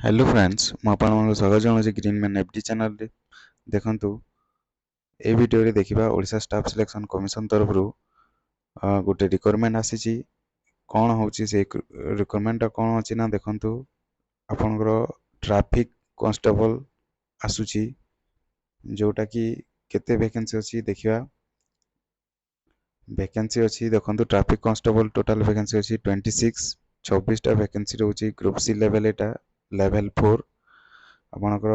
Hello friends मुझे स्वागत जनाऊँ green man FD channel रे देखंतु ए वीडियो रे देखिबा ओडिशा स्टाफ सिलेक्शन कमिशन तरफ गोटे रिक्वायरमेंट आसीची कौन होची से रिक्वायरमेंट कौन अछि ना देखंतु आपनकर ट्रैफिक कांस्टेबल आसुची जोटा कि केते वैकेंसी अछि देखिबा वैकेंसी अछि देखंतु ट्रैफिक कांस्टेबल टोटल वैकेंसी अछि 26 26 टा वैकेंसी रहउची ग्रुप सी लेवल एटा लेवल 4 आपणकर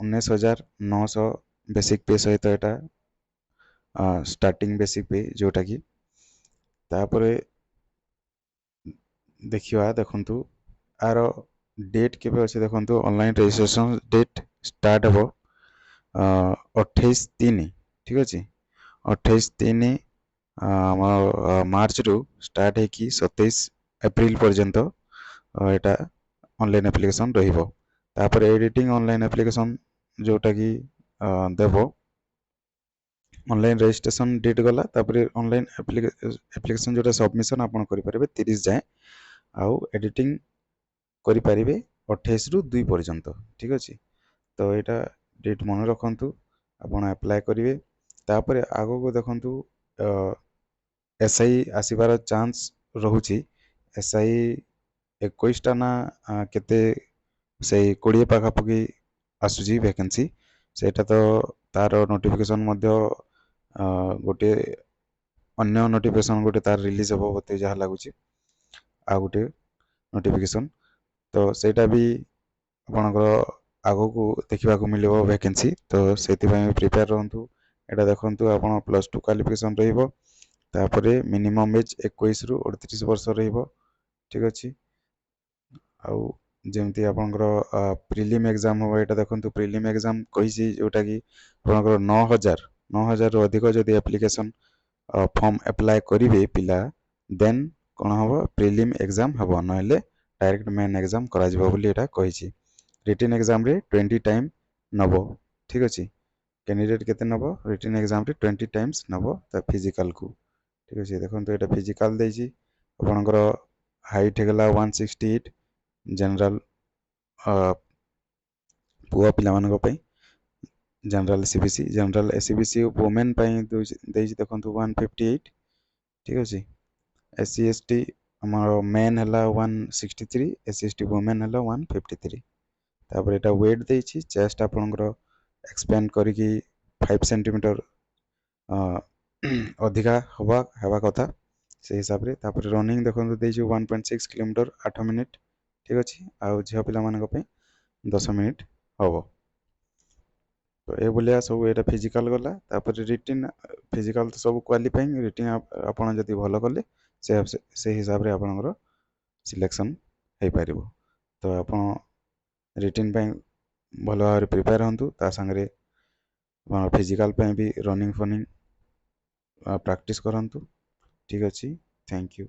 19,900 बेसिक पे सहित एटा स्टार्टिंग बेसिक पे जोटा कि तापरे देखिवा देखंतु आर डेट केबे अछि देखंतु ऑनलाइन रजिस्ट्रेशन डेट स्टार्ट हो 28/3 ठीक अछि 28/3 मार्च रु स्टार्ट है कि 27 एप्रिल पर्यंत एटा ऑनलाइन एप्लिकेशन रहिबो तापर एडिटिंग ऑनलाइन एप्लिकेशन जोटा कि देबो ऑनलाइन रजिस्ट्रेशन डेट गला तापर ऑनलाइन एप्लिकेशन जोटा सबमिशन आपण करि परिबे 30 जाए आउ एडिटिंग करि परिबे 28 रु 2 पर्यंत ठीक अछि तो एटा डेट मन रखंतु आपण अप्लाई करिवे तापर आगो को देखंतु एसआई आसीबार चांस रहुची एसआई 21 टा ना केते से 20 पाखा पकी आसुची वैकेंसी सेटा तो तार नोटिफिकेशन मध्य गोटे अन्य नोटिफिकेशन गोटे तार रिलीज हो होते जहाँ लगुच आ गोटे नोटिफिकेशन तो सेटा भी आपणकर आगो को देखा मिले वैकेंसी तो से प्रिपेयर रहतु एटा देखंतु आपण +2 क्वालिफिकेशन रहिबो तापरे मिनिमम एज 21 रु 38 वर्ष रहिबो ठीक अछि आउ जेमती आपणकर प्रिलिम एग्जाम हो एटा देखंतु प्रिलिम एग्जाम कहिसी जोटा कि आपणकर 9,000 रु अधिक जदि एप्लिकेशन फॉर्म अप्लाई करिवे पिला देन कोन हबो प्रिलिम एग्जाम हबो नहले डायरेक्ट मेन एग्जाम करा जिवो बोली एटा कहिसी रिटन एग्जाम रे 20 टाइम नबो ठीक अछि कैंडिडेट केते नबो रिटन एग्जाम रे 20 टाइम्स नबो त फिजिकल को ठीक अछि देखंतु एटा फिजिकल देइछि आपणकर हाइट हेगला 168 जनरल पुआ पिला मानक पई general CBC general SCBC women पई देइछि देखंतु 158 ठीक अछि एससी एसटी हमर मेन हला 163 एससी एसटी वुमेन हला 153 तापर एटा वेट देइछि चेस्ट आपनकर एक्सपेंड करिकि 5 सेंटीमीटर अधिका हवा कथा से हिसाब रे तापर रनिंग देखंतु देइछि 1.6 किलोमीटर 8 मिनिट ठीक अछि आ झियो पिला मानक पई 10 मिनिट हबो तो ए बोलिया सब एटा फिजिकल गला तापर रिटन फिजिकल तो सब क्वालिफाइंग रिटन आपण जति भलो करले से हिसाब रे आपनकर सिलेक्शन हे पारिबो तो आपण रिटन पई भलो भाव प्रिपेयर हंतु ता संगरे फिजिकल पई भी रनिंग फनिंग प्रैक्टिस करंतु ठीक अछि थैंक यू।